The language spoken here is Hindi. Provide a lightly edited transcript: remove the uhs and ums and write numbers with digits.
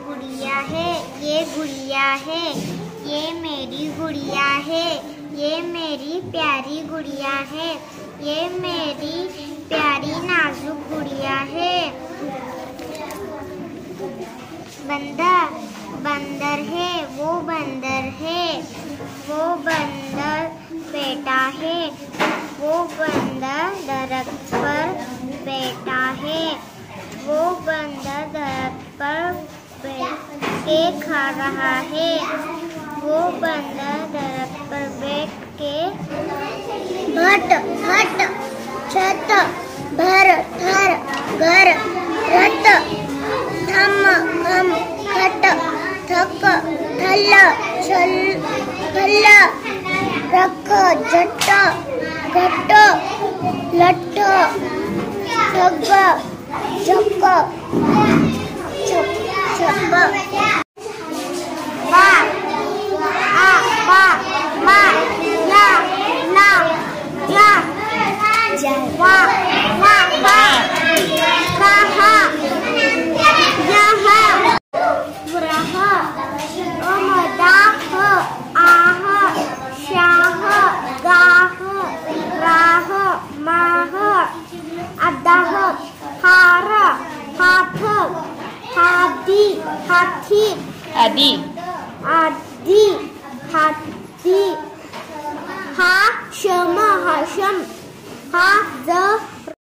गुड़िया है, ये गुड़िया है, ये मेरी गुड़िया है, ये मेरी प्यारी गुड़िया है, ये मेरी प्यारी नाजुक गुड़िया है। बंदर, बंदर है, वो बंदर है, वो बंदर बैठा है, वो बंदर दरख्त पर बैठा है, वो बंदर दरख्त पर बैठ के खा रहा है, वो बंदर दरख्त पर बैठ के हट हट छत भर थर घर रट थम खम खट थक थल छल थल रख जट घट लठ छग झक छप बा आ बा मा या ना या वा वा बा कहा यहाँ वरह अमदाह आह शाह गाह राह माह अदाह हार हाथ हादी हाथी आदि आदि हाथी हा शम हाशम हा ज